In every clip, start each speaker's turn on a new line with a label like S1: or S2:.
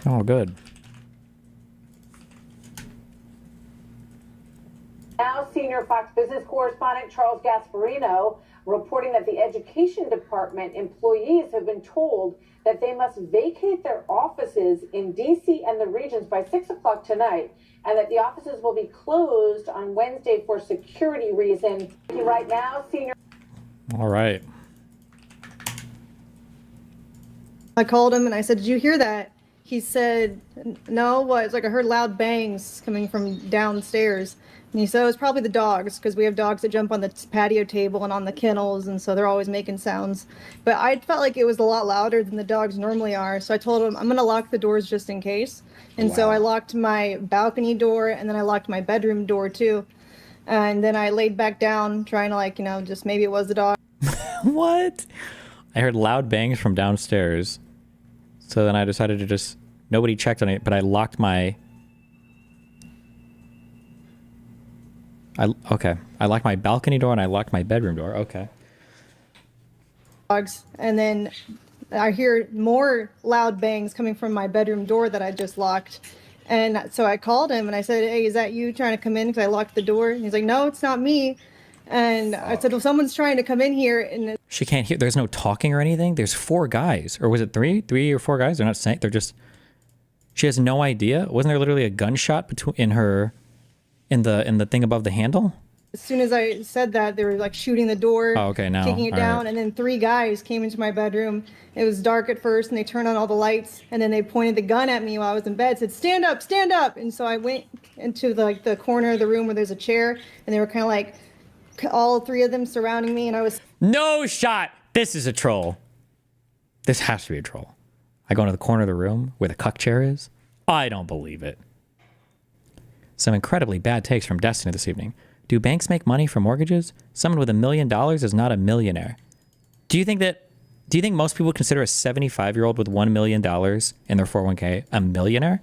S1: Oh, good.
S2: Now, senior Fox Business correspondent Charles Gasparino reporting that the Education Department employees have been told that they must vacate their offices in D.C. and the regions by 6 o'clock tonight, and that the offices will be closed on Wednesday for security reasons. Right now, senior...
S1: All right.
S3: I called him and I said, "Did you hear that?" He said, "No, what?" It's like I heard loud bangs coming from downstairs. And he said, "Oh, it's probably the dogs, because we have dogs that jump on the patio table and on the kennels, and so they're always making sounds." But I felt like it was a lot louder than the dogs normally are. So I told him, I'm going to lock the doors just in case. And so I locked my balcony door, and then I locked my bedroom door too. And then I laid back down trying to, like, just maybe it was the dog.
S1: What? I heard loud bangs from downstairs. So then I decided to just... Nobody checked on it, but I locked my... Okay. I locked my balcony door and I locked my bedroom door. Okay.
S3: Dogs. And then I hear more loud bangs coming from my bedroom door that I just locked. And so I called him and I said, "Hey, is that you trying to come in? Because I locked the door." And he's like, "No, it's not me." And I said, "Well, someone's trying to come in here." And
S1: She can't hear. There's no talking or anything. There's 4 guys. Or was it 3? 3 or 4 guys? They're not saying. They're just... She has no idea. Wasn't there literally a gunshot in the thing above the handle?
S3: as soon as I said that, they were like shooting the door,
S1: kicking
S3: it down, and then 3 guys came into my bedroom. It was dark at first, and they turned on all the lights, and then they pointed the gun at me while I was in bed, said, stand up, stand up. And so I went into the corner of the room where there's a chair, and they were kind of like, all 3 of them surrounding me, and I was...
S1: No shot! This is a troll. This has to be a troll. I go into the corner of the room where the cuck chair is. I don't believe it. Some incredibly bad takes from Destiny this evening. Do banks make money from mortgages? Someone with $1 million is not a millionaire. Do you think most people consider a 75-year-old with $1 million in their 401k a millionaire?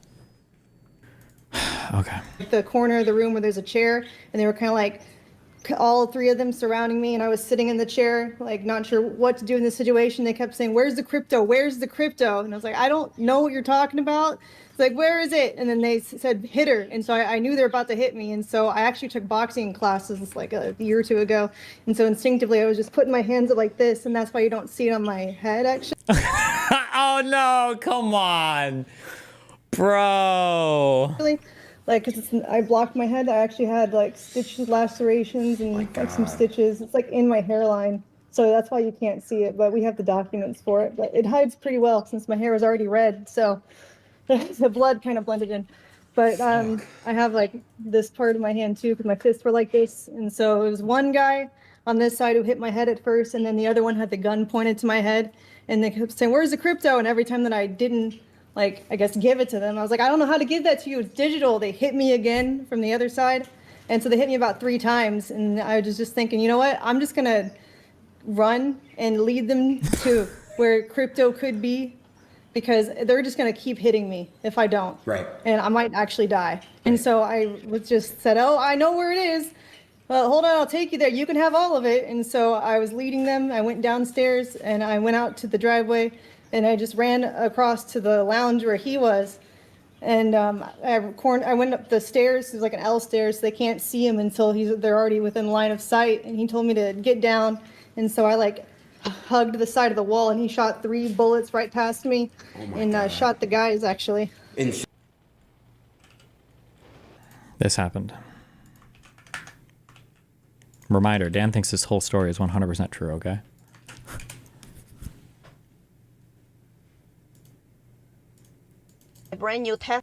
S1: Okay.
S3: The corner of the room where there's a chair, and they were kind of like, all 3 of them surrounding me, and I was sitting in the chair, like not sure what to do in this situation. They kept saying, where's the crypto? Where's the crypto? And I was like, I don't know what you're talking about. It's like, where is it? And then they said, hit her. And so I knew they were about to hit me. And so I actually took boxing classes like a year or 2 ago. And so instinctively, I was just putting my hands up like this. And that's why you don't see it on my head, actually.
S1: Oh, no. Come on. Bro.
S3: Like, cause I blocked my head. I actually had like stitches, lacerations, and like some stitches. It's like in my hairline. So that's why you can't see it, but we have the documents for it. But it hides pretty well since my hair was already red. So the blood kind of blended in. But I have like this part of my hand too, because my fists were like this. And so it was one guy on this side who hit my head at first, and then the other one had the gun pointed to my head. And they kept saying, where's the crypto? And every time that I didn't, like, I guess, give it to them, I was like, I don't know how to give that to you. It's digital. They hit me again from the other side. And so they hit me about 3 times. And I was just thinking, you know what? I'm just going to run and lead them to where crypto could be, because they're just going to keep hitting me if I don't.
S4: Right.
S3: And I might actually die. And so I was just said, oh, I know where it is. Well, hold on, I'll take you there. You can have all of it. And so I was leading them. I went downstairs and I went out to the driveway. And I just ran across to the lounge where he was. And I went up the stairs. There's like an L stairs. So they can't see him until they're already within line of sight. And he told me to get down. And so I like hugged the side of the wall, and he shot 3 bullets right past me. And shot the guys, actually.
S1: This happened. Reminder, Dan thinks this whole story is 100% true, okay?
S5: Brand new Tesla.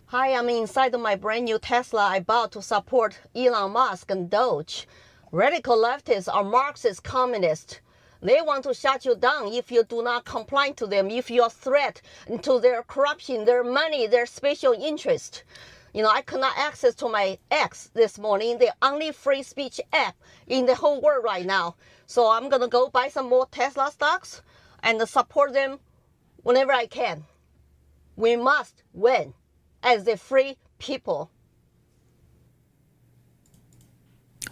S5: Hi, I'm inside of my brand new Tesla I bought to support Elon Musk and Doge. Radical leftists are Marxist communists. They want to shut you down if you do not comply to them, if you're a threat to their corruption, their money, their special interest. You know, I could not access to my X this morning, the only free speech app in the whole world right now. So I'm going to go buy some more Tesla stocks and support them whenever I can. We must win as the free people.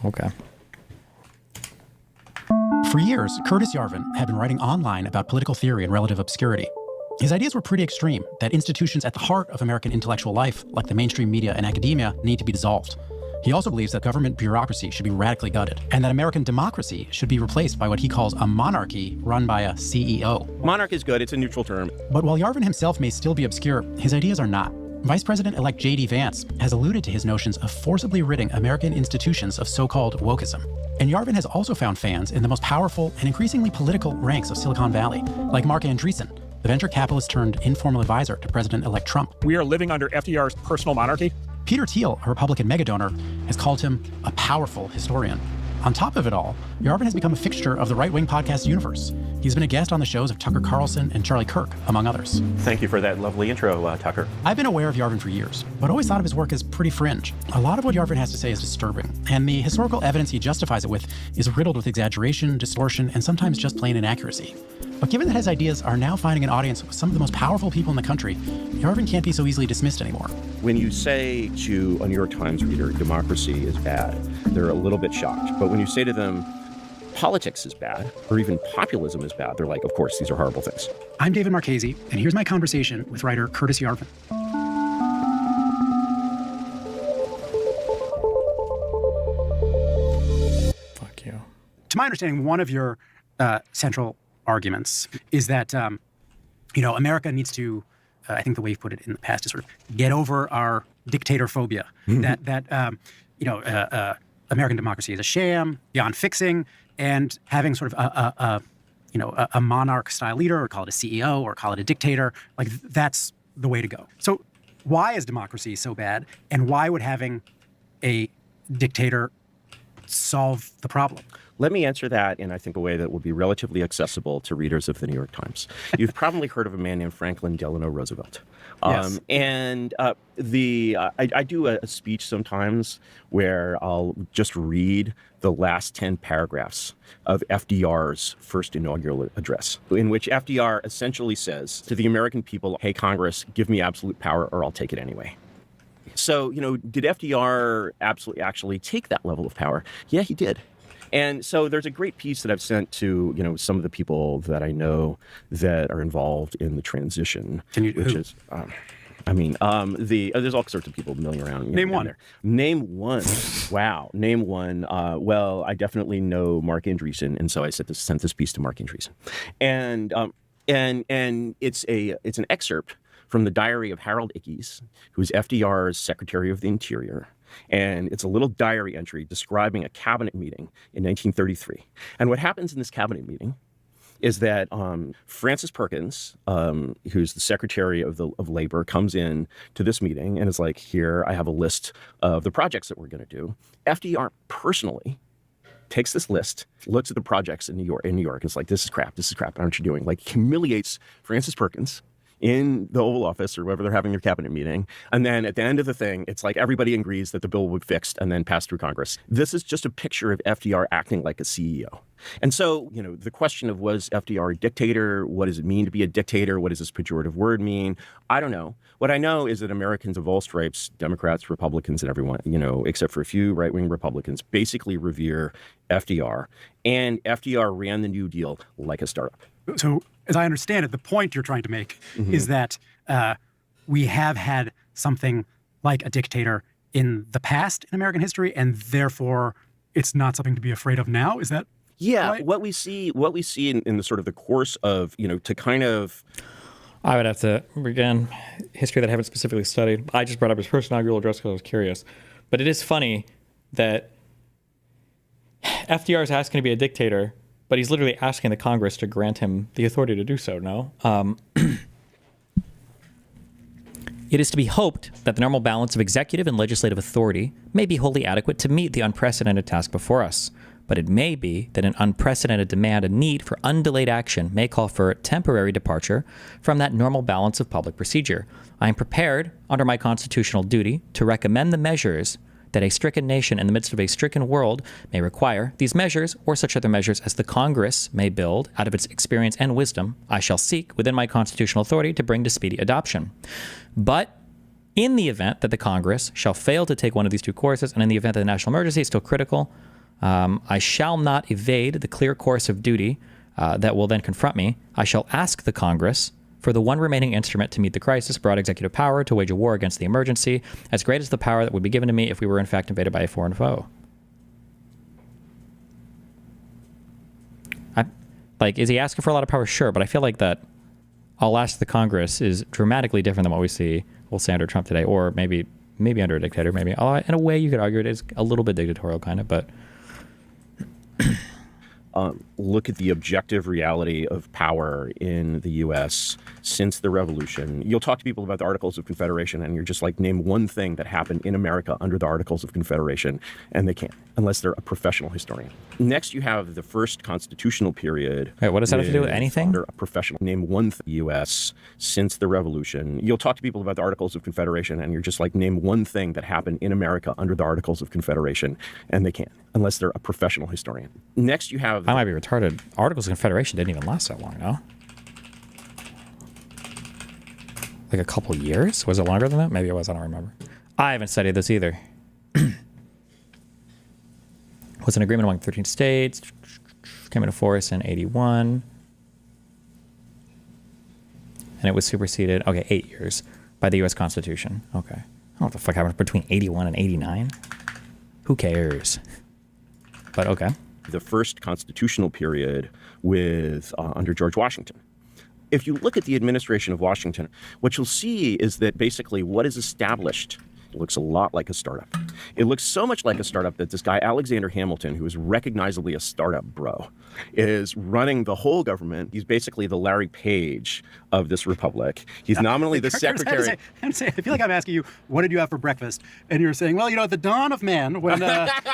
S1: Okay.
S6: For years, Curtis Yarvin had been writing online about political theory and relative obscurity.
S4: His ideas were pretty extreme, that institutions at the heart of American intellectual life, like the mainstream media and academia, need to be dissolved. He also believes that government bureaucracy should be radically gutted, and that American democracy should be replaced by what he calls a monarchy run by a CEO.
S6: Monarch is good. It's a neutral term.
S4: But while Yarvin himself may still be obscure, his ideas are not. Vice President-elect J.D. Vance has alluded to his notions of forcibly ridding American institutions of so-called wokeism. And Yarvin has also found fans in the most powerful and increasingly political ranks of Silicon Valley, like Mark Andreessen, the venture capitalist turned informal advisor to President-elect Trump.
S7: We are living under FDR's personal monarchy.
S4: Peter Thiel, a Republican megadonor, has called him a powerful historian. On top of it all, Yarvin has become a fixture of the right-wing podcast universe. He's been a guest on the shows of Tucker Carlson and Charlie Kirk, among others.
S6: Thank you for that lovely intro, Tucker.
S4: I've been aware of Yarvin for years, but always thought of his work as pretty fringe. A lot of what Yarvin has to say is disturbing, and the historical evidence he justifies it with is riddled with exaggeration, distortion, and sometimes just plain inaccuracy. But given that his ideas are now finding an audience with some of the most powerful people in the country, Yarvin can't be so easily dismissed anymore.
S6: When you say to a New York Times reader, democracy is bad, they're a little bit shocked. But when you say to them, politics is bad, or even populism is bad, they're like, of course, these are horrible things.
S4: I'm David Marchese, and here's my conversation with writer Curtis Yarvin.
S1: Fuck you.
S4: To my understanding, one of your central arguments is that, America needs to, I think the way you've put it in the past is sort of get over our dictator phobia, that American democracy is a sham, beyond fixing, and having sort of a monarch-style leader, or call it a CEO, or call it a dictator, like that's the way to go. So why is democracy so bad, and why would having a dictator solve the problem?
S6: Let me answer that in, I think, a way that will be relatively accessible to readers of the New York Times. You've probably heard of a man named Franklin Delano Roosevelt.
S4: Yes.
S6: And I do a speech sometimes where I'll just read the last 10 paragraphs of FDR's first inaugural address, in which FDR essentially says to the American people, hey, Congress, give me absolute power or I'll take it anyway. So, did FDR actually take that level of power? Yeah, he did. And so there's a great piece that I've sent to, some of the people that I know that are involved in the transition. There's all sorts of people milling around.
S4: Name one.
S6: Name one. Wow. Name one. Well, I definitely know Mark Andreessen, and so I sent this piece to Mark Andreessen, and it's an excerpt from the diary of Harold Ickes, who's FDR's Secretary of the Interior. And it's a little diary entry describing a cabinet meeting in 1933. And what happens in this cabinet meeting is that Francis Perkins, who's the Secretary of Labor, comes in to this meeting and is like, here, I have a list of the projects that we're going to do. FDR personally takes this list, looks at the projects in New York. It's like, this is crap. Aren't you doing? Like, humiliates Francis Perkins in the Oval Office or wherever they're having their cabinet meeting. And then at the end of the thing, it's like everybody agrees that the bill will be fixed and then passed through Congress. This is just a picture of FDR acting like a CEO. And so, the question of, was FDR a dictator? What does it mean to be a dictator? What does this pejorative word mean? I don't know. What I know is that Americans of all stripes, Democrats, Republicans, and everyone, except for a few right-wing Republicans, basically revere FDR. And FDR ran the New Deal like a startup.
S4: So, as I understand it, the point you're trying to make is that we have had something like a dictator in the past in American history, and therefore it's not something to be afraid of now. Is that right?
S6: What we see in the sort of the course of, to kind of...
S1: I would have to, again, history that I haven't specifically studied. I just brought up his first inaugural address because I was curious. But it is funny that FDR is asking to be a dictator, but he's literally asking the Congress to grant him the authority to do so, no? It is to be hoped that the normal balance of executive and legislative authority may be wholly adequate to meet the unprecedented task before us. But it may be that an unprecedented demand and need for undelayed action may call for a temporary departure from that normal balance of public procedure. I am prepared, under my constitutional duty, to recommend the measures that a stricken nation in the midst of a stricken world may require. These measures, or such other measures as the Congress may build out of its experience and wisdom, I shall seek, within my constitutional authority, to bring to speedy adoption. But in the event that the Congress shall fail to take one of these two courses, and in the event that the national emergency is still critical, I shall not evade the clear course of duty that will then confront me. I shall ask the Congress for the one remaining instrument to meet the crisis, broad executive power to wage a war against the emergency, as great as the power that would be given to me if we were in fact invaded by a foreign foe. Is he asking for a lot of power? Sure, but I feel like that I'll ask the Congress is dramatically different than what we see, we'll say, under Trump today, or maybe under a dictator, maybe. In a way, you could argue it is a little bit dictatorial, kind of, but...
S6: Look at the objective reality of power in the U.S. since the revolution. You'll talk to people about the Articles of Confederation, and you're just like, name one thing that happened in America under the Articles of Confederation, and they can't, unless they're a professional historian. Next, you have the first constitutional period.
S1: Wait, what does that have to do with anything?
S6: Under a professional. Name one U.S. since the revolution. You'll talk to people about the Articles of Confederation, and you're just like, name one thing that happened in America under the Articles of Confederation, and they can't, unless they're a professional historian. Next, you have...
S1: I might be retarded. Articles of Confederation didn't even last that long, no? Like a couple years? Was it longer than that? Maybe it was. I don't remember. I haven't studied this either. Was an agreement among 13 states. Came into force in 81. And it was superseded, 8 years, by the U.S. Constitution. Okay. I don't know what the fuck happened between 81 and 89. Who cares? But okay.
S6: The first constitutional period with under George Washington. If you look at the administration of Washington, what you'll see is that basically what is established looks a lot like a startup. It looks so much like a startup that this guy, Alexander Hamilton, who is recognizably a startup bro, is running the whole government. He's basically the Larry Page of this republic. He's nominally the secretary.
S4: I feel like I'm asking you, what did you have for breakfast? And you're saying, well, at the dawn of man, when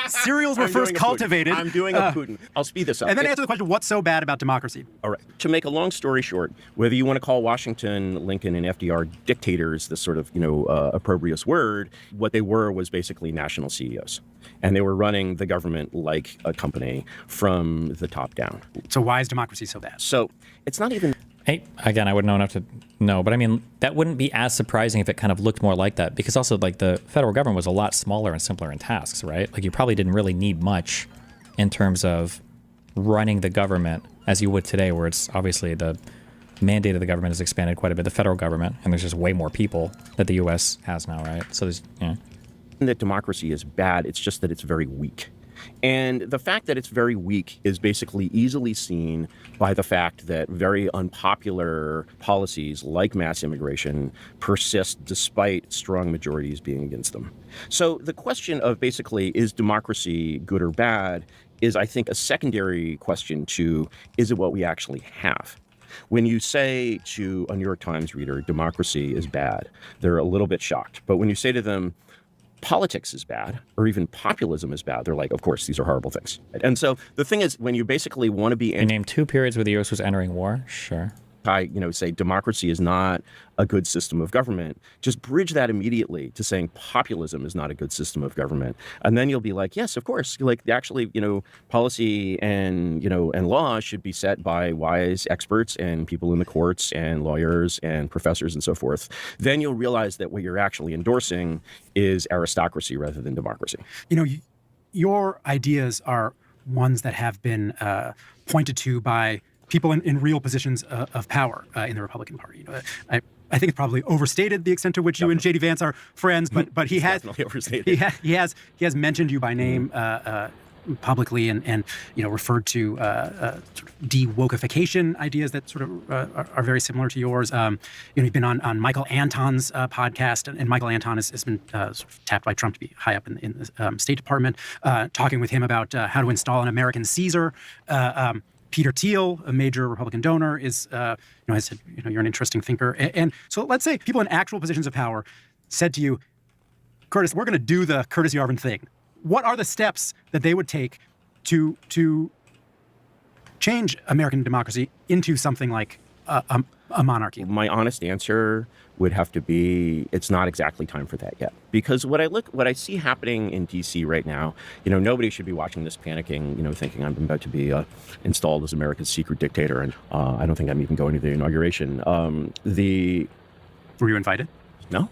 S4: cereals were first cultivated.
S6: I'm doing a Putin. I'll speed this up.
S4: And then answer the question, what's so bad about democracy?
S6: All right. To make a long story short, whether you want to call Washington, Lincoln, and FDR dictators, this sort of, opprobrious word, what they were was basically national CEOs. And they were running the government like a company from the top down.
S4: So why is democracy so bad?
S6: So it's not even...
S1: Hey, again, I wouldn't know enough to know, but I mean, that wouldn't be as surprising if it kind of looked more like that, because also like the federal government was a lot smaller and simpler in tasks, right? Like you probably didn't really need much in terms of running the government as you would today, where it's obviously the mandate of the government has expanded quite a bit, the federal government, and there's just way more people that the U.S. has now, right? So there's,
S6: that democracy is bad, it's just that it's very weak. And the fact that it's very weak is basically easily seen by the fact that very unpopular policies like mass immigration persist despite strong majorities being against them. So the question of basically, is democracy good or bad, is I think a secondary question to, is it what we actually have? When you say to a New York Times reader, democracy is bad, they're a little bit shocked. But when you say to them, politics is bad, or even populism is bad, they're like, of course, these are horrible things. And so the thing is, when you basically want to be...
S1: You name 2 periods where the U.S. was entering war? Sure.
S6: Say democracy is not a good system of government, just bridge that immediately to saying populism is not a good system of government. And then you'll be like, yes, of course, like actually, policy and law should be set by wise experts and people in the courts and lawyers and professors and so forth. Then you'll realize that what you're actually endorsing is aristocracy rather than democracy.
S4: Your ideas are ones that have been pointed to by people in real positions of power in the Republican Party. I think it's probably overstated the extent to which you and J.D. Vance are friends, but he has
S6: definitely overstated.
S4: He has mentioned you by name publicly and referred to sort of de-wokeification ideas that sort of are very similar to yours. You've been on Michael Anton's podcast, and Michael Anton has been sort of tapped by Trump to be high up in the State Department, talking with him about how to install an American Caesar. Peter Thiel, a major Republican donor, has said, you're an interesting thinker. And so let's say people in actual positions of power said to you, Curtis, we're going to do the Curtis Yarvin thing. What are the steps that they would take to change American democracy into something like a monarchy?
S6: My honest answer would have to be, it's not exactly time for that yet. Because what I see happening in DC right now, nobody should be watching this panicking, thinking I'm about to be installed as America's secret dictator. And I don't think I'm even going to the inauguration.
S4: Were you invited?
S6: No.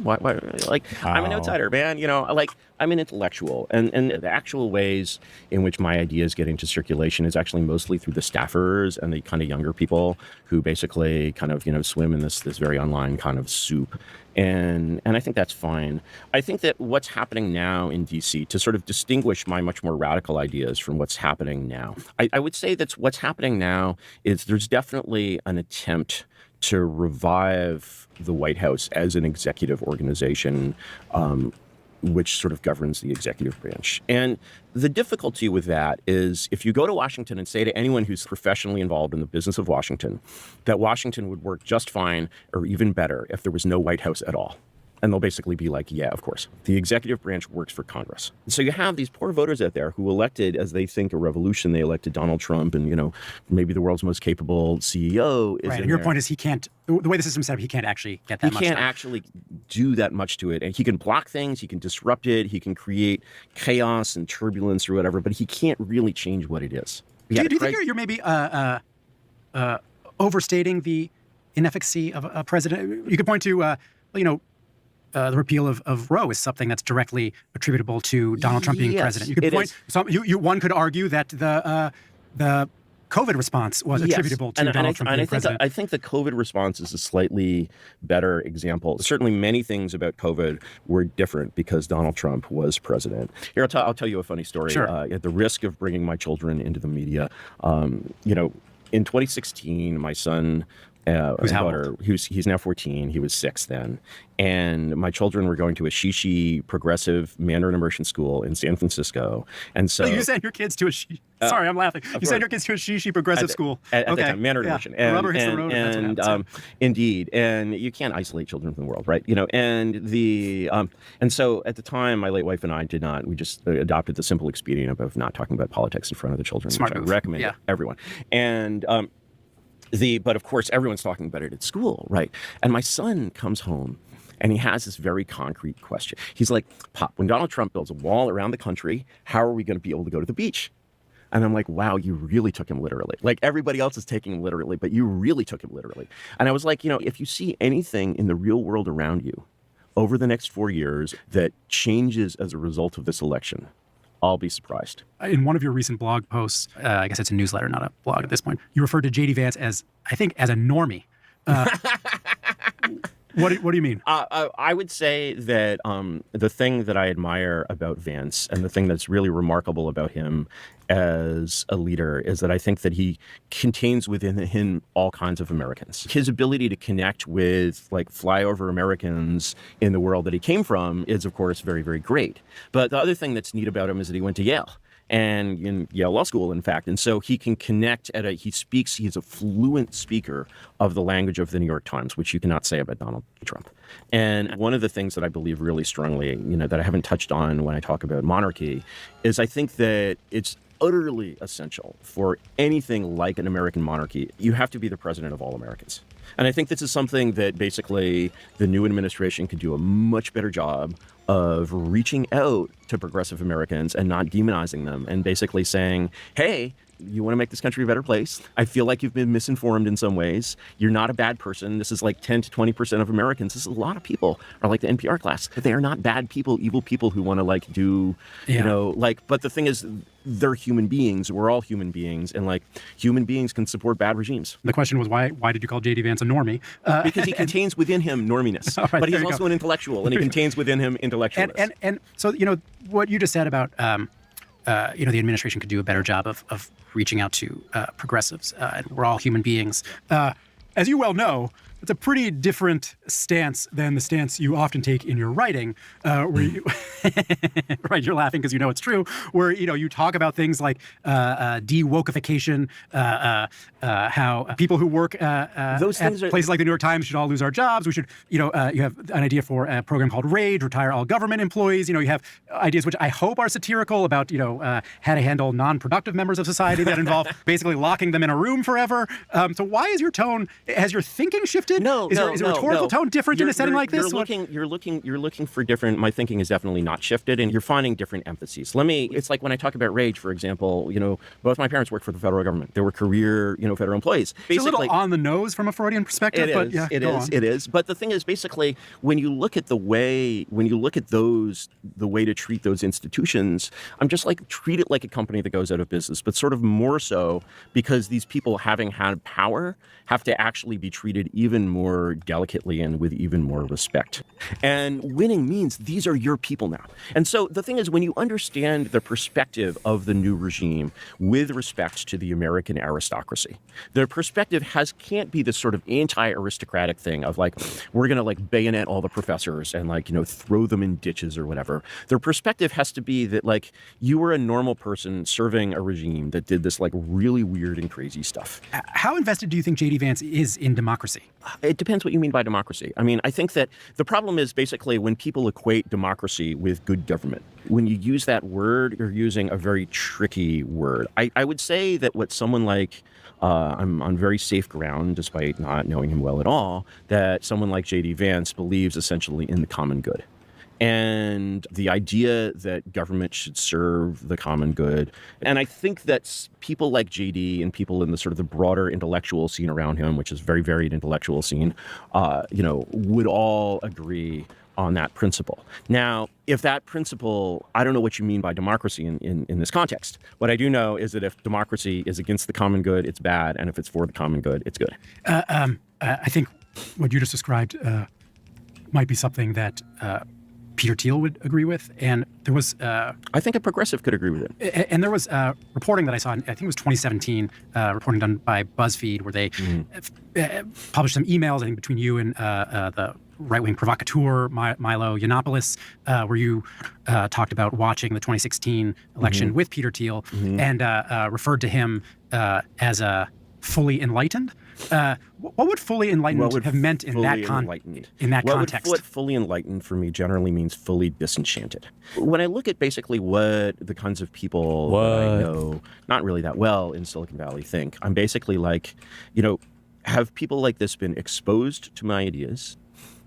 S6: Why? Like, I'm an outsider, man. Like, I'm an intellectual, and the actual ways in which my ideas get into circulation is actually mostly through the staffers and the kind of younger people who basically kind of swim in this very online kind of soup. And I think that's fine. I think that what's happening now in DC, to sort of distinguish my much more radical ideas from what's happening now, I would say that what's happening now is there's definitely an attempt to revive the White House as an executive organization, which sort of governs the executive branch. And the difficulty with that is if you go to Washington and say to anyone who's professionally involved in the business of Washington that Washington would work just fine or even better if there was no White House at all. And they'll basically be like, yeah, of course. The executive branch works for Congress. So you have these poor voters out there who elected, as they think, a revolution. They elected Donald Trump and, maybe the world's most capable CEO is
S4: right.
S6: in
S4: Your
S6: there.
S4: point is he can't, the way the system's set up, he can't actually get that much
S6: He can't
S4: done.
S6: actually do that much to it. And he can block things, he can disrupt it, he can create chaos and turbulence or whatever, but he can't really change what it is.
S4: Do you think you're maybe overstating the inefficacy of a president? You could point to, the repeal of Roe is something that's directly attributable to Donald Trump being
S6: Yes,
S4: president. You could
S6: it
S4: point. One could argue that the COVID response was attributable to Donald Trump being president.
S6: I think the COVID response is a slightly better example. Certainly, many things about COVID were different because Donald Trump was president. Here, I'll tell you a funny story.
S4: Sure.
S6: At the risk of bringing my children into the media, in 2016, my son.
S4: Who's how
S6: daughter, he's now 14. He was 6 then, and my children were going to a Shishi progressive Mandarin immersion school in San Francisco. And so
S4: you sent your kids to a sorry, I'm laughing. You sent your kids to a Shishi progressive school.
S6: At the time, Mandarin immersion.
S4: The rubber hits the road.
S6: And
S4: that's what happens.
S6: indeed, and you can't isolate children from the world, right? And so at the time, my late wife and I did not. We just adopted the simple expedient of not talking about politics in front of the children.
S4: Smart
S6: which
S4: move.
S6: I recommend to everyone. And but of course, everyone's talking about it at school, right? And my son comes home and he has this very concrete question. He's like, Pop, when Donald Trump builds a wall around the country, how are we going to be able to go to the beach? And I'm like, wow, you really took him literally. Like everybody else is taking him literally, but you really took him literally. And I was like, if you see anything in the real world around you over the next 4 years that changes as a result of this election, I'll be surprised.
S4: In one of your recent blog posts, I guess it's a newsletter, not a blog at this point, you referred to J.D. Vance as a normie. What do you mean?
S6: I would say that the thing that I admire about Vance and the thing that's really remarkable about him as a leader is that I think that he contains within him all kinds of Americans. His ability to connect with like flyover Americans in the world that he came from is, of course, very, very great. But the other thing that's neat about him is that he went to Yale. And in Yale Law School, in fact. And so he can connect he's a fluent speaker of the language of the New York Times, which you cannot say about Donald Trump. And one of the things that I believe really strongly, that I haven't touched on when I talk about monarchy, is I think that it's utterly essential for anything like an American monarchy. You have to be the president of all Americans. And I think this is something that basically the new administration could do a much better job of reaching out to progressive Americans and not demonizing them and basically saying, hey, you want to make this country a better place? I feel like you've been misinformed in some ways. You're not a bad person. This is like 10 to 20% of Americans. This is a lot of people are like the NPR class. They are not bad people, evil people who want to do, but the thing is, they're human beings. We're all human beings. And human beings can support bad regimes.
S4: The question was, why did you call J.D. Vance a normie?
S6: Because he contains within him norminess.
S4: Right,
S6: but he's also an intellectual, and he contains within him intellectualness.
S4: And so, what you just said about, the administration could do a better job of reaching out to progressives, and we're all human beings. As you well know, it's a pretty different stance than the stance you often take in your writing, where you, right, you're laughing because you know it's true, where, you talk about things like de-wokeification, how people who work at places like the New York Times should all lose our jobs. We should, you have an idea for a program called RAGE, retire all government employees. You have ideas which I hope are satirical about, how to handle non-productive members of society that involve basically locking them in a room forever. So why is your tone Has your thinking shifted?
S6: No,
S4: is a rhetorical tone different in a setting like this?
S6: You're looking for different. My thinking is definitely not shifted, and you're finding different emphases. It's like when I talk about rage, for example. Both my parents worked for the federal government. They were career, federal employees.
S4: Basically, it's a little on the nose from a Freudian perspective, but yeah,
S6: it is. But the thing is, basically, when you look at the way to treat those institutions, I'm just like, treat it like a company that goes out of business, but sort of more so because these people, having had power, have to actually be treated even more delicately and with even more respect. And winning means these are your people now. And so the thing is, when you understand the perspective of the new regime with respect to the American aristocracy, the perspective can't be this sort of anti-aristocratic thing of like, we're going to like bayonet all the professors and like, throw them in ditches or whatever. Their perspective has to be that like, you were a normal person serving a regime that did this like really weird and crazy stuff.
S4: How invested do you think J.D. Vance is in democracy?
S6: It depends what you mean by democracy. I mean, I think that the problem is basically when people equate democracy with good government. When you use that word, you're using a very tricky word. I would say that what someone like, I'm on very safe ground, despite not knowing him well at all, that someone like J.D. Vance believes essentially in the common good. And the idea that government should serve the common good. And I think that people like JD and people in the sort of the broader intellectual scene around him, which is very varied intellectual scene, would all agree on that principle. Now, if that principle, I don't know what you mean by democracy in this context. What I do know is that if democracy is against the common good, it's bad. And if it's for the common good, it's good.
S4: I think what you just described might be something that Peter Thiel would agree with, and there was...
S6: I think a progressive could agree with it.
S4: And there was reporting that I saw, I think it was 2017, reporting done by BuzzFeed, where they published some emails, I think, between you and the right-wing provocateur, Milo Yiannopoulos, where you talked about watching the 2016 election with Peter Thiel and referred to him as fully enlightened. What would fully enlightened have meant in that context?
S6: What fully enlightened for me generally means fully disenchanted. When I look at basically what the kinds of people that I know not really that well in Silicon Valley think, I'm basically like, have people like this been exposed to my ideas?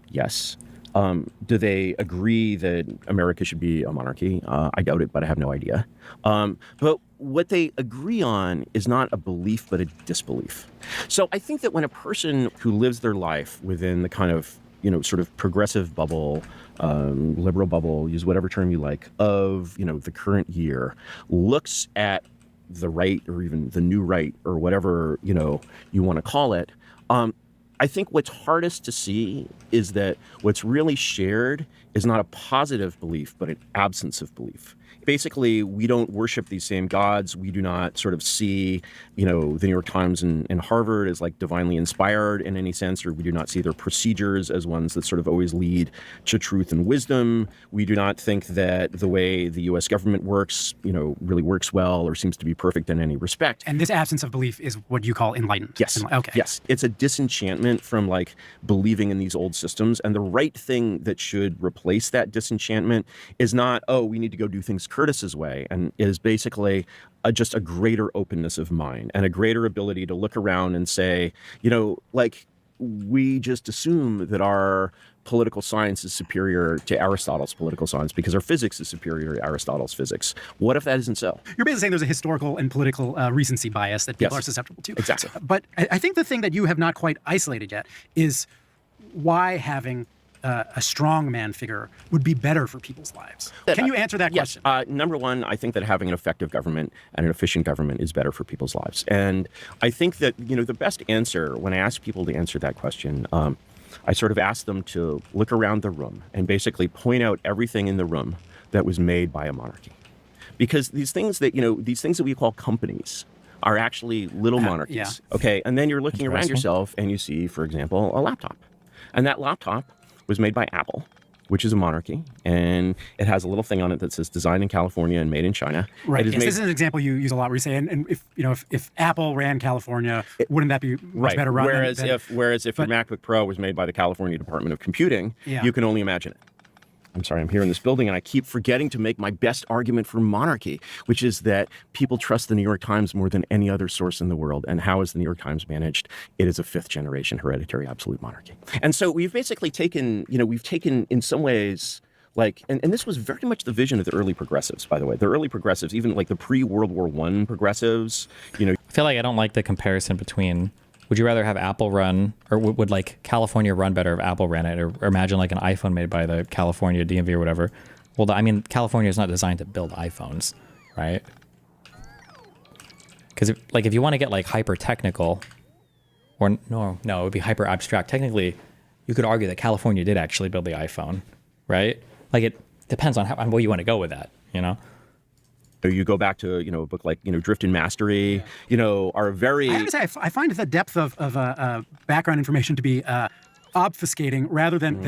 S6: Yes. Do they agree that America should be a monarchy? I doubt it, but I have no idea. But what they agree on is not a belief, but a disbelief. So I think that when a person who lives their life within the kind of, sort of progressive bubble, liberal bubble, use whatever term you like, of, the current year, looks at the right or even the new right or whatever, you want to call it, I think what's hardest to see is that what's really shared is not a positive belief, but an absence of belief. Basically, we don't worship these same gods. We do not sort of see, the New York Times and Harvard as like divinely inspired in any sense, or we do not see their procedures as ones that sort of always lead to truth and wisdom. We do not think that the way the U.S. government works, really works well or seems to be perfect in any respect.
S4: And this absence of belief is what you call enlightened.
S6: Yes.
S4: Okay.
S6: Yes. It's a disenchantment from like believing in these old systems. And the right thing that should replace that disenchantment is not, we need to go do things Curtis's way, and is basically just a greater openness of mind and a greater ability to look around and say, we just assume that our political science is superior to Aristotle's political science because our physics is superior to Aristotle's physics. What if that isn't so?
S4: You're basically saying there's a historical and political recency bias that people are susceptible to.
S6: Exactly.
S4: But I think the thing that you have not quite isolated yet is why having a strong man figure would be better for people's lives. Can you answer that question?
S6: Number one, I think that having an effective government and an efficient government is better for people's lives. And I think that, the best answer, when I ask people to answer that question, I sort of ask them to look around the room and basically point out everything in the room that was made by a monarchy. Because these things that we call companies are actually little monarchies.
S4: Yeah.
S6: Okay. And then you're looking around yourself and you see, for example, a laptop. And that laptop was made by Apple, which is a monarchy, and it has a little thing on it that says designed in California and made in China.
S4: Right. This is an example you use a lot where you say, and if Apple ran California, wouldn't that be much better run?
S6: Whereas if your MacBook Pro was made by the California Department of Computing, you can only imagine it. I'm sorry, I'm here in this building, and I keep forgetting to make my best argument for monarchy, which is that people trust the New York Times more than any other source in the world. And how is the New York Times managed? It is a fifth-generation hereditary absolute monarchy. And so we've basically taken, in some ways, and this was very much the vision of the early progressives, by the way. The early progressives, even like the pre-World War I progressives,
S1: I feel like I don't like the comparison between, would you rather have Apple run, or would like California run better if Apple ran it, or imagine like an iPhone made by the California DMV or whatever. Well, I mean, California is not designed to build iPhones, right? Because if you want to get like hyper technical, or no, it would be hyper abstract. Technically, you could argue that California did actually build the iPhone, right? Like it depends on on where you want to go with that,
S6: You go back to, a book like, Drift and Mastery, are very...
S4: I have to say, I find the depth of background information to be obfuscating rather than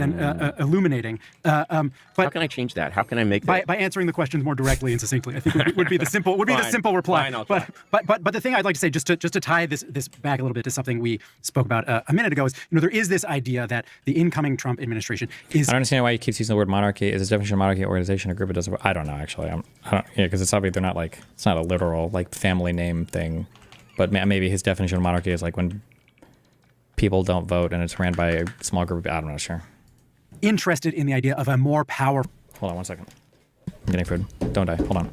S4: illuminating. But
S6: how can I change that? How can I make that?
S4: By answering the questions more directly and succinctly, I think would be the simple reply.
S6: Fine, I'll try.
S4: But the thing I'd like to say, just to tie this back a little bit to something we spoke about a minute ago, is there is this idea that the incoming Trump administration is...
S1: I don't understand why he keeps using the word monarchy. Is his definition of monarchy an organization, a group? It doesn't. I don't know actually. Because it's obvious they're not like, it's not a literal like family name thing, but maybe his definition of monarchy is like when people don't vote and it's ran by a small group. I'm not sure.
S4: Interested in the idea of a more powerful...
S1: Hold on 1 second. I'm getting food. Don't die. Hold on.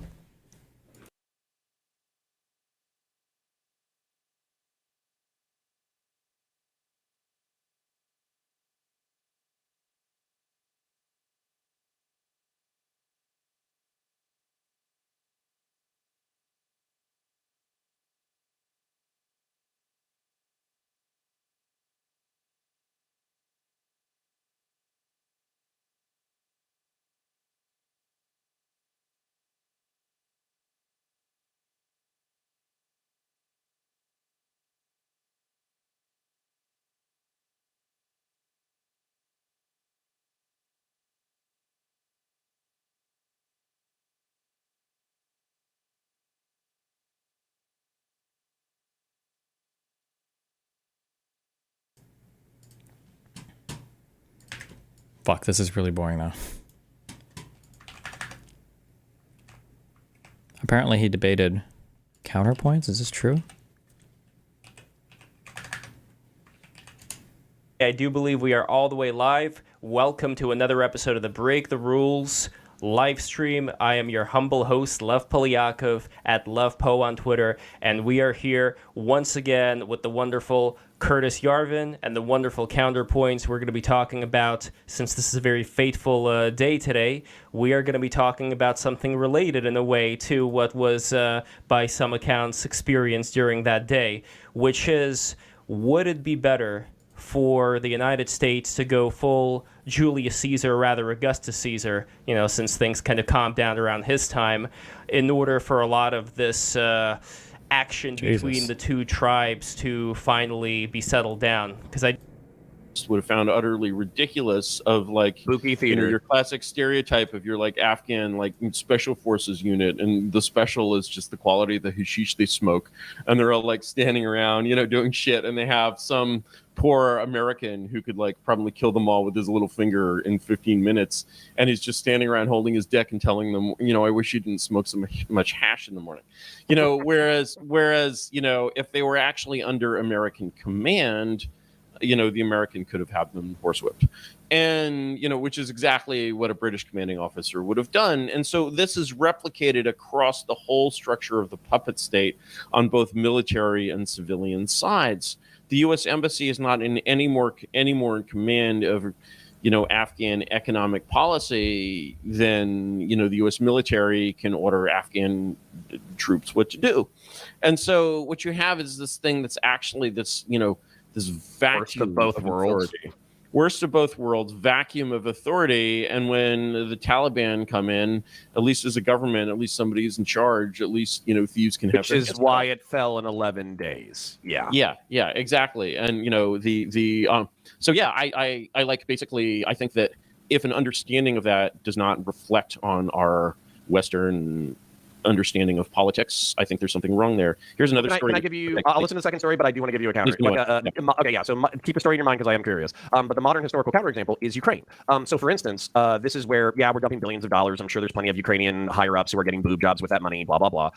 S1: Fuck, this is really boring though. Apparently he debated counterpoints. Is this true?
S8: I do believe we are all the way live. Welcome to another episode of the Break the Rules live stream. I am your humble host, Lev Polyakov, at LevPo on Twitter, and we are here once again with the wonderful Curtis Yarvin and the wonderful counterpoints we're going to be talking about. Since this is a very fateful day today, we are going to be talking about something related in a way to what was, by some accounts, experienced during that day, which is, would it be better for the United States to go full Julius Caesar, rather Augustus Caesar, since things kind of calmed down around his time, in order for a lot of this action between the two tribes to finally be settled down? Because I
S9: would have found utterly ridiculous of like
S6: spooky theater,
S9: your classic stereotype of your like Afghan like special forces unit, and the special is just the quality of the hashish they smoke, and they're all like standing around doing shit, and they have some poor American who could like probably kill them all with his little finger in 15 minutes, and he's just standing around holding his dick and telling them, I wish you didn't smoke so much hash in the morning, whereas if they were actually under American command, the American could have had them horsewhipped, and which is exactly what a British commanding officer would have done. And so this is replicated across the whole structure of the puppet state on both military and civilian sides. The U.S. Embassy is not in any more in command of Afghan economic policy than the U.S. military can order Afghan troops what to do. And so what you have is this thing that's actually this this vacuum of authority. Worst of both worlds, vacuum of authority. And when the Taliban come in, at least as a government, at least somebody is in charge, at least, thieves can have...
S10: Which is why it fell in 11 days.
S9: Yeah, exactly. And, so yeah, I like basically, I think that if an understanding of that does not reflect on our Western
S6: understanding of politics. I think there's something wrong there. Here's another story.
S10: Can I give you? I'll listen to the second story, but I do want to give you a counter. Okay, yeah. So keep a story in your mind because I am curious. But the modern historical counterexample is Ukraine. So for instance, this is where we're dumping billions of dollars. I'm sure there's plenty of Ukrainian higher ups who are getting boob jobs with that money. Blah blah blah.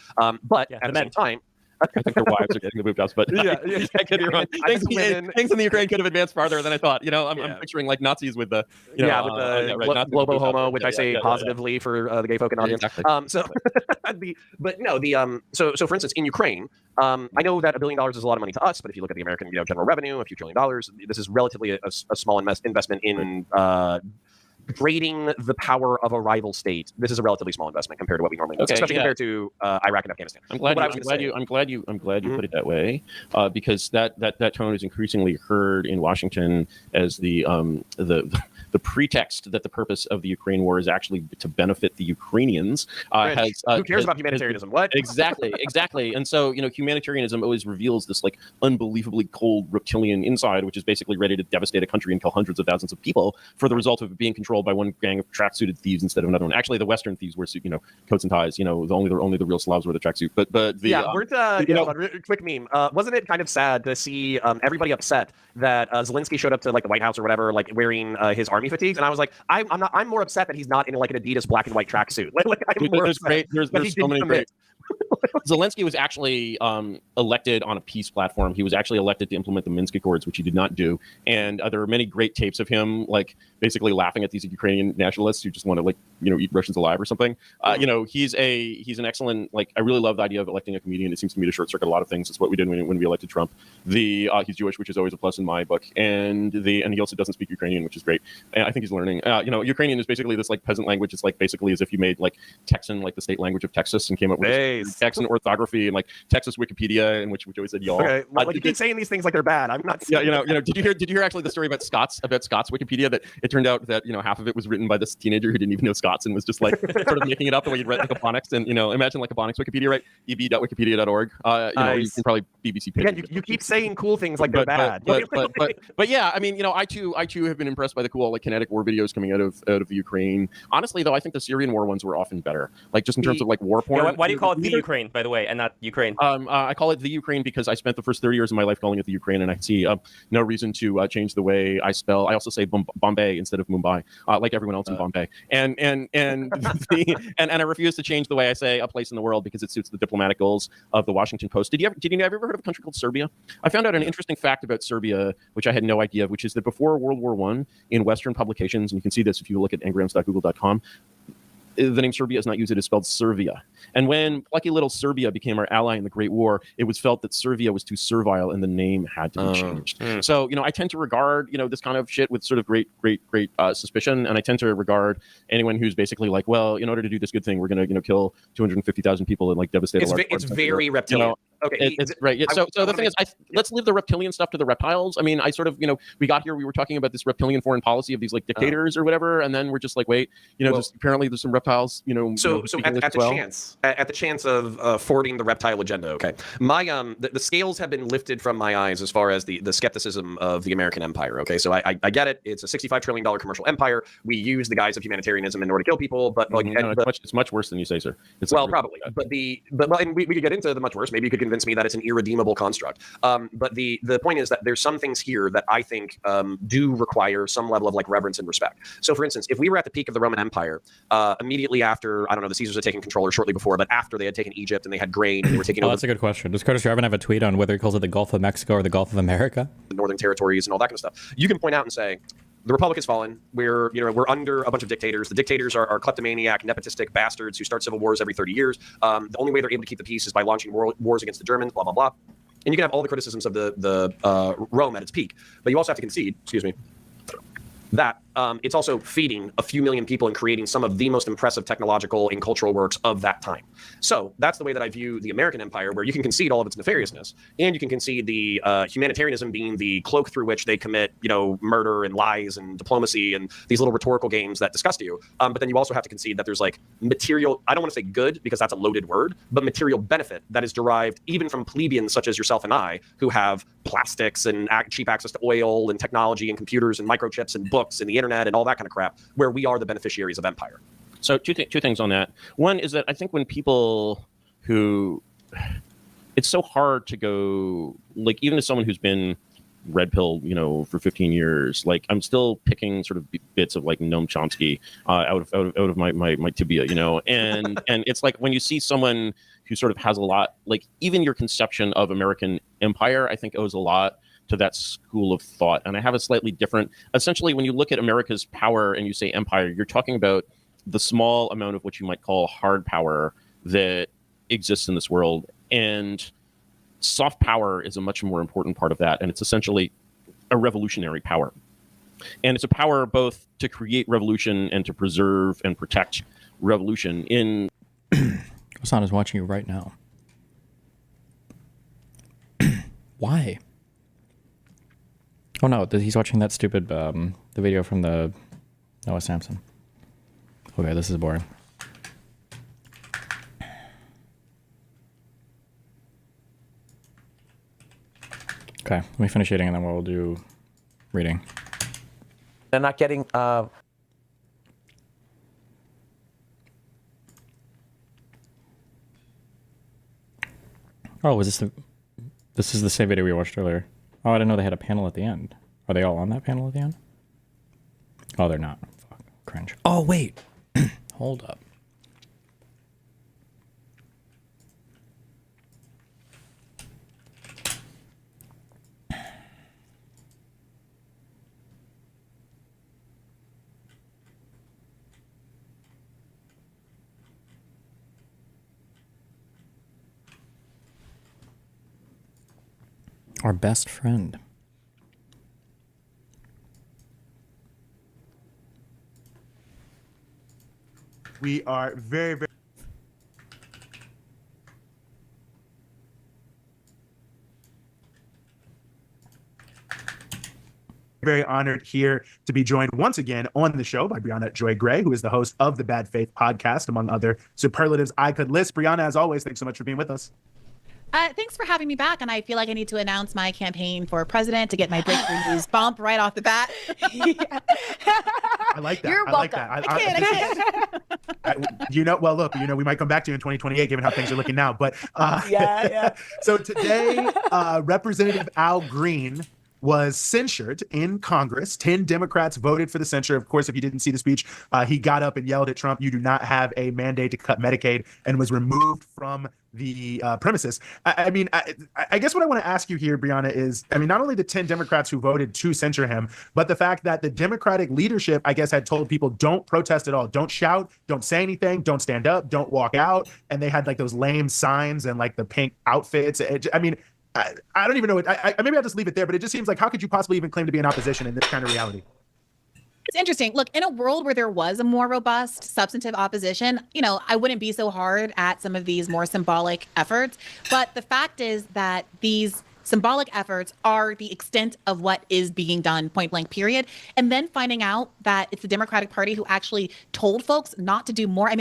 S10: But at the same time.
S6: I think their wives are getting the boob jobs, but I could be wrong. Things in the Ukraine could have advanced farther than I thought. I'm picturing like Nazis with the
S10: globo homo, which I say positively for the gay folk in audience.
S6: Exactly.
S10: So for instance, in Ukraine, I know that $1 billion is a lot of money to us, but if you look at the American general revenue, a few $1 trillion, this is relatively a small investment in degrading the power of a rival state. This is a relatively small investment compared to what we normally do, especially compared to Iraq and Afghanistan.
S6: I'm glad you put it that way, because that tone is increasingly heard in Washington as the pretext that the purpose of the Ukraine war is actually to benefit the Ukrainians.
S10: Who cares about humanitarianism? What?
S6: Exactly. And so humanitarianism always reveals this like unbelievably cold reptilian inside, which is basically ready to devastate a country and kill hundreds of thousands of people for the result of it being controlled by one gang of tracksuited thieves instead of another one. Actually, the Western thieves were coats and ties. Only the real Slavs were the tracksuit. But
S10: quick meme. Wasn't it kind of sad to see everybody upset that Zelensky showed up to like the White House or whatever, like wearing his army fatigues, and I was like, I'm more upset that he's not in like an Adidas black and white tracksuit.
S6: There's so many great. Zelensky was actually elected on a peace platform. He was actually elected to implement the Minsk Accords, which he did not do. And there are many great tapes of him, like basically laughing at these Ukrainian nationalists who just want to eat Russians alive or something. He's an excellent. I really love the idea of electing a comedian. It seems to me to short circuit a lot of things. It's what we did when we elected Trump. He's Jewish, which is always a plus in my book, and he also doesn't speak Ukrainian, which is great. And I think he's learning. Ukrainian is basically this peasant language. It's basically as if you made Texan the state language of Texas and came up with Texan orthography and Texas Wikipedia, in which always said y'all.
S10: Okay, you keep saying these things like they're bad. I'm not.
S6: Did you hear actually the story about Scots Wikipedia, that it turned out that half of it was written by this teenager who didn't even know Scots and was just sort of making it up the way you'd read phonics, and imagine a phonics Wikipedia, right? eb.wikipedia.org. You can probably BBC.
S10: Again, you keep saying cool things like they're bad.
S6: But yeah, I too have been impressed by the cool kinetic war videos coming out of the Ukraine. Honestly, though, I think the Syrian war ones were often better. Just in terms of war porn.
S8: Why do you call it the Ukraine, by the way, and not Ukraine?
S6: I call it the Ukraine because I spent the first 30 years of my life calling it the Ukraine, and I see no reason to change the way I spell. I also say Bombay instead of Mumbai, like everyone else in Bombay, and I refuse to change the way I say a place in the world because it suits the diplomatic goals of the Washington Post. Did you ever heard of a country called Serbia? I found out an interesting fact about Serbia, which I had no idea, which is that before World War I, in Western publications, and you can see this if you look at engrams.google.com, the name Serbia is not used. It is spelled Servia. And when plucky little Serbia became our ally in the Great War, it was felt that Servia was too servile and the name had to be changed. So, I tend to regard, this kind of shit with sort of great suspicion. And I tend to regard anyone who's basically well, in order to do this good thing, we're going to, kill 250,000 people and devastate a large
S10: It's very reptilian. Okay,
S6: right. Yeah. So the thing is, let's leave the reptilian stuff to the reptiles. I sort of, we got here, we were talking about this reptilian foreign policy of these dictators or whatever, and then we're just wait, apparently there's some reptiles,
S10: So at the chance of forwarding the reptile agenda, okay, my the scales have been lifted from my eyes as far as the skepticism of the American empire. Okay, so I get it. It's a $65 trillion commercial empire. We use the guise of humanitarianism in order to kill people, but
S6: it's much worse than you say, sir.
S10: Probably, and we could get into the much worse. Maybe you could convince me that it's an irredeemable construct. But the point is that there's some things here that I think do require some level of reverence and respect. So, for instance, if we were at the peak of the Roman Empire, immediately after, I don't know, the Caesars had taken control, or shortly before, but after they had taken Egypt and they had grain and they were taking over.
S1: That's a good question. Does Curtis Yarvin have a tweet on whether he calls it the Gulf of Mexico or the Gulf of America?
S10: The Northern Territories and all that kind of stuff. You can point out and say, the Republic has fallen. We're under a bunch of dictators. The dictators are kleptomaniac, nepotistic bastards who start civil wars every 30 years. The only way they're able to keep the peace is by launching wars against the Germans, blah, blah, blah. And you can have all the criticisms of the Rome at its peak. But you also have to concede, that it's also feeding a few million people and creating some of the most impressive technological and cultural works of that time. So that's the way that I view the American empire, where you can concede all of its nefariousness, and you can concede the humanitarianism being the cloak through which they commit, murder and lies and diplomacy and these little rhetorical games that disgust you. But then you also have to concede that there's material, I don't want to say good because that's a loaded word, but material benefit that is derived even from plebeians such as yourself and I, who have plastics and cheap access to oil and technology and computers and microchips and books and the internet and all that kind of crap, where we are the beneficiaries of empire.
S6: So two things on that. One is that I think when people who, it's so hard to go, like, even as someone who's been red pill, for 15 years, like, I'm still picking sort of bits of like Noam Chomsky out of my tibia, and it's like when you see someone who sort of has a lot, like, even your conception of American empire, I think owes a lot to that school of thought. And I have a slightly different, essentially, when you look at America's power and you say empire, you're talking about the small amount of what you might call hard power that exists in this world. And soft power is a much more important part of that. And it's essentially a revolutionary power. And it's a power both to create revolution and to preserve and protect revolution. In
S1: Hassan is watching you right now. Why? Oh no, he's watching that stupid the video from the Noah Samson. Okay, this is boring. Okay, let me finish eating and then we'll do reading.
S11: They're not getting
S1: Oh, this is the same video we watched earlier. Oh, I didn't know they had a panel at the end. Are they all on that panel at the end? Oh, they're not. Fuck. Cringe. Oh, wait. Hold up. Our best friend.
S12: We are very, very very honored here to be joined once again on the show by Brianna Joy Gray, who is the host of the Bad Faith podcast, among other superlatives I could list. Brianna, as always, thanks so much for being with us.
S13: Thanks for having me back. And I feel like I need to announce my campaign for president to get my breakthrough news bump right off the bat.
S12: I like that.
S13: You're
S12: I
S13: welcome.
S12: like that. I kid. Well, look, we might come back to you in 2028, given how things are looking now. But
S11: yeah.
S12: So today, Representative Al Green was censured in Congress. 10 Democrats voted for the censure. Of course, if you didn't see the speech, he got up and yelled at Trump, "You do not have a mandate to cut Medicaid," and was removed from the premises. I guess what I want to ask you here, Brianna, is, not only the 10 Democrats who voted to censure him, but the fact that the Democratic leadership, I guess, had told people, don't protest at all, don't shout, don't say anything, don't stand up, don't walk out. And they had like those lame signs and like the pink outfits. I don't even know. Maybe I'll just leave it there, but it just seems like, how could you possibly even claim to be in opposition in this kind of reality?
S13: It's interesting. Look, in a world where there was a more robust substantive opposition, I wouldn't be so hard at some of these more symbolic efforts. But the fact is that these symbolic efforts are the extent of what is being done, point blank, period. And then finding out that it's the Democratic Party who actually told folks not to do more. I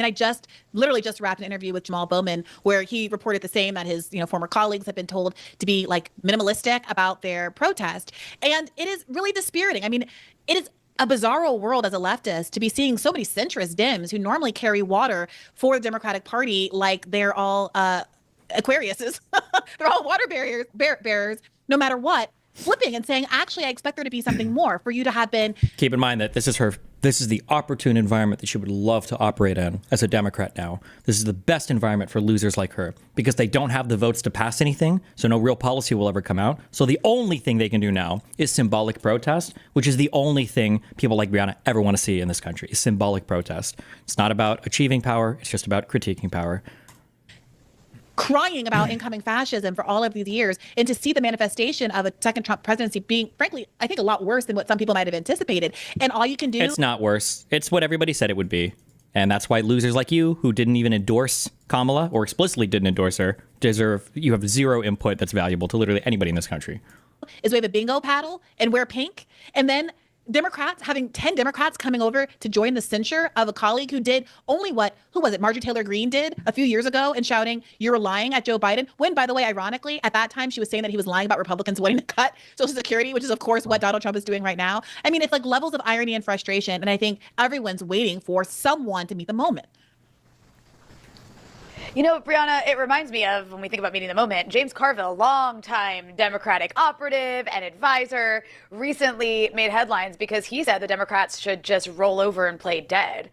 S13: literally just wrapped an interview with Jamal Bowman where he reported the same, that his former colleagues have been told to be like minimalistic about their protest. And it is really dispiriting. It is a bizarro world as a leftist to be seeing so many centrist Dems who normally carry water for the Democratic Party like they're all Aquariuses. They're all water bearers, no matter what, flipping and saying, actually, I expect there to be something more for you to have been.
S1: Keep in mind that this is the opportune environment that she would love to operate in as a Democrat now. This is the best environment for losers like her because they don't have the votes to pass anything, so no real policy will ever come out. So the only thing they can do now is symbolic protest, which is the only thing people like Brianna ever want to see in this country, is symbolic protest. It's not about achieving power, it's just about critiquing power.
S13: Crying about incoming fascism for all of these years, and to see the manifestation of a second Trump presidency being, frankly, I think a lot worse than what some people might have anticipated. And all you can do...
S1: It's not worse. It's what everybody said it would be. And that's why losers like you, who didn't even endorse Kamala, or explicitly didn't endorse her, you have zero input that's valuable to literally anybody in this country.
S13: Is wave a bingo paddle and wear pink, and then Democrats, having 10 Democrats coming over to join the censure of a colleague who did only what, who was it, Marjorie Taylor Greene did a few years ago and shouting, "You're lying" at Joe Biden, when, by the way, ironically, at that time, she was saying that he was lying about Republicans wanting to cut Social Security, which is, of course, what Donald Trump is doing right now. I mean, it's like levels of irony and frustration, and I think everyone's waiting for someone to meet the moment.
S14: You know, Brianna, it reminds me of, when we think about meeting the moment, James Carville, longtime Democratic operative and advisor, recently made headlines because he said the Democrats should just roll over and play dead.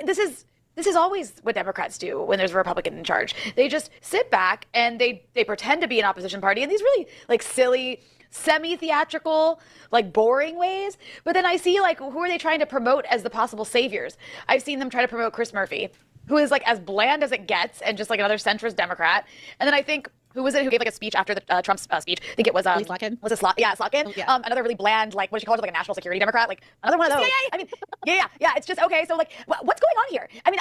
S14: This is always what Democrats do when there's a Republican in charge. They just sit back and they pretend to be an opposition party in these really like silly, semi-theatrical, like boring ways. But then I see like, who are they trying to promote as the possible saviors? I've seen them try to promote Chris Murphy, who is like as bland as it gets and just like another centrist Democrat. And then I think, who was it who gave like a speech after the Trump's speech? I think it was
S13: Slotkin.
S14: Was it Slotkin? Oh, yeah. Another really bland, like, what did she call it, like a national security Democrat, like another one of those. I mean, yeah. It's just okay. So like, what's going on here? I mean,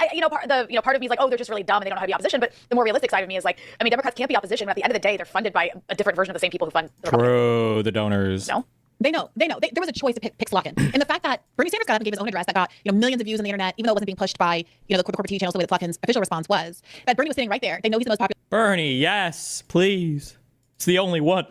S14: part of me is like, oh, they're just really dumb and they don't know how to be opposition. But the more realistic side of me is like, I mean, Democrats can't be opposition when at the end of the day they're funded by a different version of the same people who fund the Republicans.
S1: True, the donors.
S13: No. They know. There was a choice to pick Slotkin. And the fact that Bernie Sanders got up and gave his own address that got millions of views on the internet, even though it wasn't being pushed by the corporate TV channels the way that Slotkin's official response was, that Bernie was sitting right there. They know he's the most popular
S1: Bernie, yes, please. It's the only one.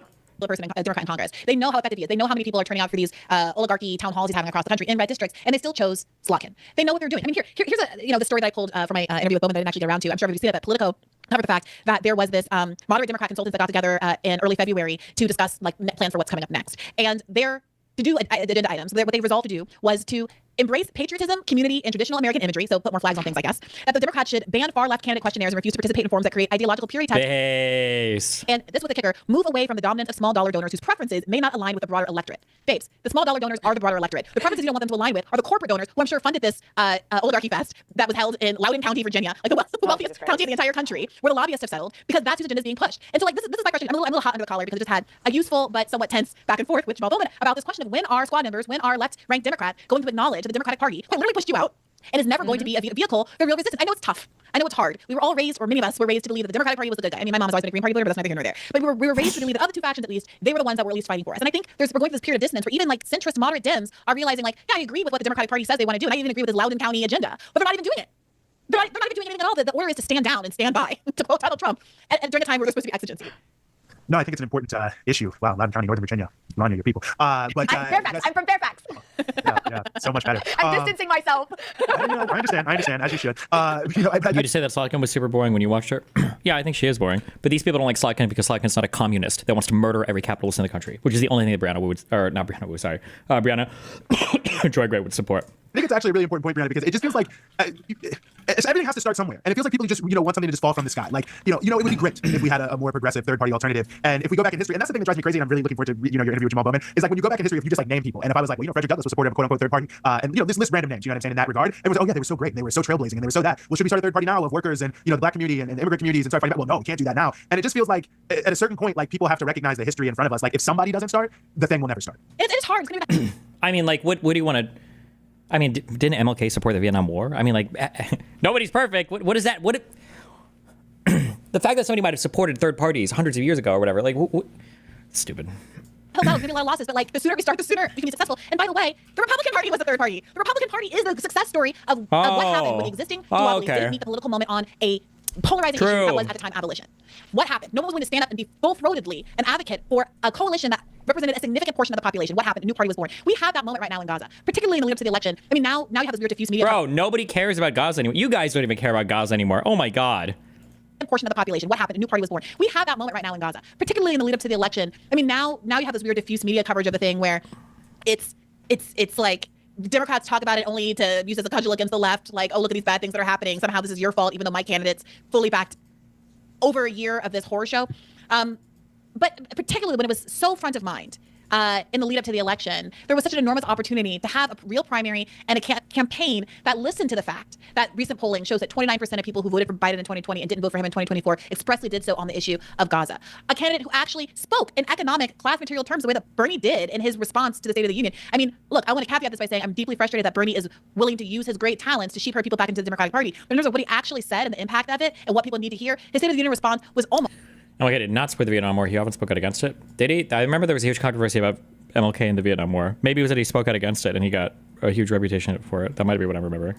S13: person in Democrat in Congress. They know how effective he is. They know how many people are turning out for these oligarchy town halls he's having across the country in red districts, and they still chose Slotkin. They know what they're doing. I mean, here's the story that I pulled from my interview with Bowman that I didn't actually get around to. I'm sure everybody's seen it, but Politico covered the fact that there was this moderate Democrat consultants that got together in early February to discuss like plans for what's coming up next, and to do agenda items. What they resolved to do was to embrace patriotism, community, and traditional American imagery, so put more flags on things, I guess, that the Democrats should ban far-left candidate questionnaires and refuse to participate in forums that create ideological purity types.
S1: Base.
S13: And this was the kicker, move away from the dominance of small dollar donors whose preferences may not align with the broader electorate. Babes, the small dollar donors are the broader electorate. The preferences you don't want them to align with are the corporate donors who I'm sure funded this oligarchy fest that was held in Loudoun County, Virginia, like the wealthiest county in the entire country, where the lobbyists have settled, because that's whose agenda is being pushed. And so like this is my question. I'm a little hot under the collar because I just had a useful but somewhat tense back and forth with Jamal Bowman about this question of when are squad members, when are left-ranked Democrats going to acknowledge that the Democratic Party quite literally pushed you out and is never going to be a vehicle for real resistance. I know it's tough. I know it's hard. We were all raised, or many of us were raised to believe that the Democratic Party was the good guy. I mean, my mom has always been a Green Party voter, but that's neither here nor there. But we were raised to believe that of the two factions, at least, they were the ones that were at least fighting for us. And I think we're going through this period of dissonance where even like centrist, moderate Dems are realizing like, yeah, I agree with what the Democratic Party says they want to do, and I even agree with this Loudoun County agenda, but they're not even doing it. They're not even doing anything at all. The order is to stand down and stand by, to quote Donald Trump, and during a time where there's supposed to be exigency.
S12: No, I think it's an important issue. Wow, Loudoun County, Northern Virginia. Loudoun, your people.
S14: I'm Fairfax. I'm from Fairfax.
S12: Yeah, so much better.
S14: I'm distancing myself.
S12: I understand, as you should.
S1: You just say that Slotkin was super boring when you watched her? Yeah, I think she is boring. But these people don't like Slotkin because Slotkin's not a communist that wants to murder every capitalist in the country, which is the only thing that Brianna Joy Gray would support.
S12: I think it's actually a really important point, Brianna, because it just feels like everything has to start somewhere, and it feels like people just want something to just fall from the sky. Like it would be great if we had a more progressive third-party alternative. And if we go back in history, and that's the thing that drives me crazy, and I'm really looking forward to your interview with Jamal Bowman, is like when you go back in history, if you just like name people, and if I was like, Frederick Douglass was supportive of quote-unquote third party, and this list random names, you know what I'm saying, in that regard, and it was, oh yeah, they were so great, and they were so trailblazing, and they were so that. Well, should we start a third party now of workers and the black community and immigrant communities and start fighting back? Well, no, we can't do that now. And it just feels like at a certain point, like people have to recognize the history in front of us. Like if somebody doesn't start, the thing will never start.
S13: It's hard. It's gonna be
S1: I mean, like, what do you want to? I mean, didn't MLK support the Vietnam War? I mean, like, nobody's perfect. What is that? The fact that somebody might have supported third parties hundreds of years ago or whatever, like, stupid.
S13: It's gonna be a lot of losses, but like the sooner we start, the sooner we can be successful. And by the way, the Republican Party was the third party. The Republican Party is the success story of what happened when the existing duopoly didn't meet the political moment on a polarizing issue that was at the time abolition. What happened? No one was going to stand up and be full-throatedly an advocate for a coalition that represented a significant portion of the population. What happened? A new party was born. We have that moment right now in Gaza, particularly in the lead up to the election. I mean, now you have this weird diffuse media.
S1: Bro, nobody cares about Gaza anymore. You guys don't even care about Gaza anymore. Oh my God.
S13: Portion of the population. What happened? A new party was born. We have that moment right now in Gaza, particularly in the lead up to the election. I mean, now you have this weird diffuse media coverage of the thing where it's like Democrats talk about it only to use as a cudgel against the left. Like, oh, look at these bad things that are happening. Somehow this is your fault, even though my candidate's fully backed over a year of this horror show. But particularly when it was so front of mind in the lead up to the election, there was such an enormous opportunity to have a real primary and a campaign that listened to the fact that recent polling shows that 29% of people who voted for Biden in 2020 and didn't vote for him in 2024 expressly did so on the issue of Gaza. A candidate who actually spoke in economic class material terms the way that Bernie did in his response to the State of the Union. I mean, look, I want to caveat this by saying I'm deeply frustrated that Bernie is willing to use his great talents to sheep herd people back into the Democratic Party. But in terms of what he actually said and the impact of it and what people need to hear, his State of the Union response was almost...
S1: No, he did not support the Vietnam War. He often spoke out against it. Did he? I remember there was a huge controversy about MLK in the Vietnam War. Maybe it was that he spoke out against it and he got a huge reputation for it. That might be what I'm remembering.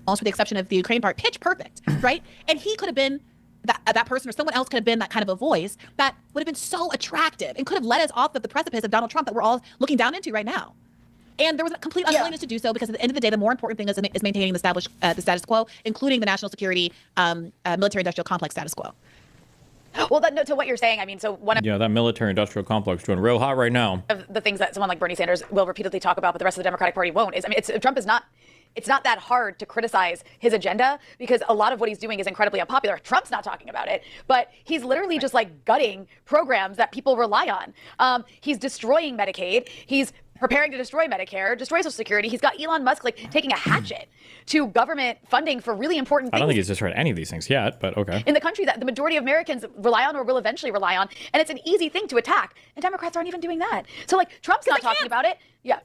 S13: Almost with the exception of the Ukraine part, pitch perfect, right? And he could have been that person, or someone else could have been that kind of a voice that would have been so attractive and could have led us off of the precipice of Donald Trump that we're all looking down into right now. And there was a complete unwillingness to do so because at the end of the day, the more important thing is maintaining the status quo, including the national security, military-industrial complex status quo.
S14: Well, to what you're saying, I mean, so one of
S1: that military-industrial complex doing real hot right now.
S14: the things that someone like Bernie Sanders will repeatedly talk about, but the rest of the Democratic Party won't, is, I mean, Trump is not. It's not that hard to criticize his agenda because a lot of what he's doing is incredibly unpopular. Trump's not talking about it, but he's literally just like gutting programs that people rely on. He's destroying Medicaid. He's preparing to destroy Medicare, destroy Social Security. He's got Elon Musk like taking a hatchet to government funding for really important things.
S1: I don't think he's destroyed any of these things yet, but okay.
S14: In the country that the majority of Americans rely on or will eventually rely on, and it's an easy thing to attack. And Democrats aren't even doing that. So like Trump's not talking about it. Yeah.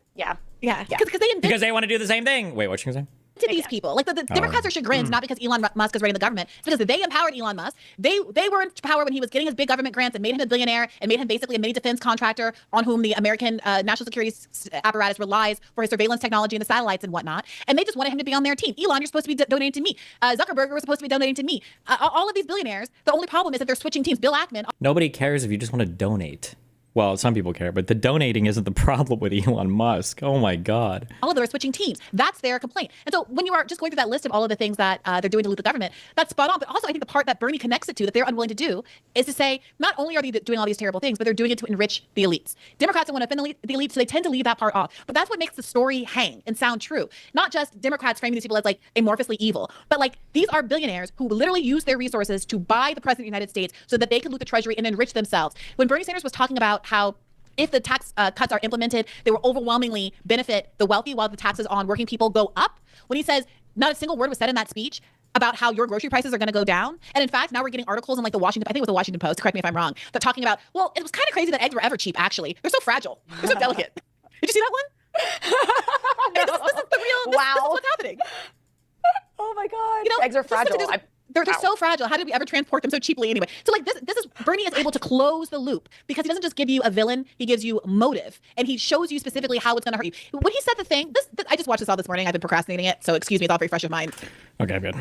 S13: Because
S1: they want to do the same thing. Wait, what you gonna say?
S13: To these people, like the Democrats are chagrined, not because Elon Musk is running the government, it's because they empowered Elon Musk. They were in power when he was getting his big government grants and made him a billionaire and made him basically a mini defense contractor on whom the American national security apparatus relies for his surveillance technology and the satellites and whatnot. And they just wanted him to be on their team. Elon, you're supposed to be donating to me. Zuckerberg was supposed to be donating to me. All of these billionaires. The only problem is that they're switching teams. Bill Ackman.
S1: Nobody cares if you just want to donate. Well, some people care, but the donating isn't the problem with Elon Musk. Oh my God.
S13: All of them are switching teams. That's their complaint. And so when you are just going through that list of all of the things that they're doing to loot the government, that's spot on. But also I think the part that Bernie connects it to that they're unwilling to do is to say, not only are they doing all these terrible things, but they're doing it to enrich the elites. Democrats don't want to offend the elites, so they tend to leave that part off. But that's what makes the story hang and sound true. Not just Democrats framing these people as like amorphously evil, but like these are billionaires who literally use their resources to buy the president of the United States so that they can loot the treasury and enrich themselves. When Bernie Sanders was talking about how if the tax cuts are implemented, they will overwhelmingly benefit the wealthy while the taxes on working people go up. When he says not a single word was said in that speech about how your grocery prices are going to go down. And in fact, now we're getting articles in like I think it was the Washington Post, correct me if I'm wrong, that talking about, well, it was kind of crazy that eggs were ever cheap, actually. They're so fragile. They're so delicate. Did you see that one?
S14: No.
S13: This is the real, this is what's happening.
S14: Oh my God.
S13: You know,
S14: eggs are fragile.
S13: They're so fragile. How did we ever transport them so cheaply anyway? So like this is Bernie is able to close the loop because he doesn't just give you a villain, he gives you motive, and he shows you specifically how it's going to hurt you. When he said the thing, I just watched this all this morning. I've been procrastinating it, so excuse me, it's all very fresh of mind.
S1: Okay, good.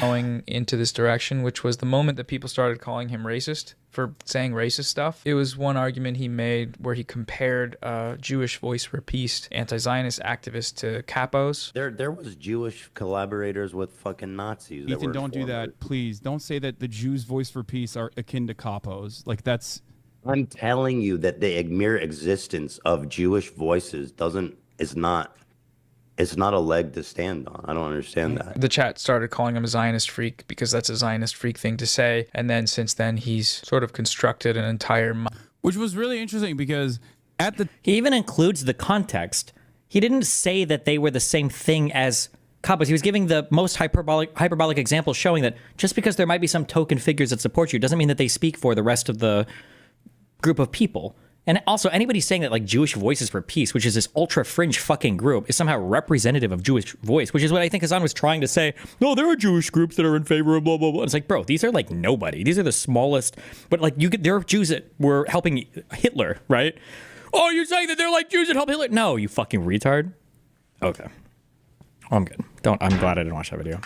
S15: Going into this direction, which was the moment that people started calling him racist for saying racist stuff. It was one argument he made where he compared Jewish Voice for Peace anti-Zionist activists to capos.
S16: There was Jewish collaborators with fucking Nazis.
S17: Ethan, don't do that, please. Don't say that the Jews' Voice for Peace are akin to capos. Like that's.
S16: I'm telling you that the mere existence of Jewish voices is not a leg to stand on. I don't understand that.
S15: The chat started calling him a Zionist freak because that's a Zionist freak thing to say. And then since then, he's sort of constructed an entire...
S17: Which was really interesting because
S1: he even includes the context. He didn't say that they were the same thing as capos. He was giving the most hyperbolic example showing that just because there might be some token figures that support you doesn't mean that they speak for the rest of the group of people. And also, anybody saying that like Jewish Voices for Peace, which is this ultra fringe fucking group, is somehow representative of Jewish voice, which is what I think Adin was trying to say. No, there are Jewish groups that are in favor of blah, blah, blah. It's like, bro, these are like nobody. These are the smallest. But like, there are Jews that were helping Hitler, right? Oh, you're saying that they're like Jews that help Hitler? No, you fucking retard. Okay. I'm good. I'm glad I didn't watch that video.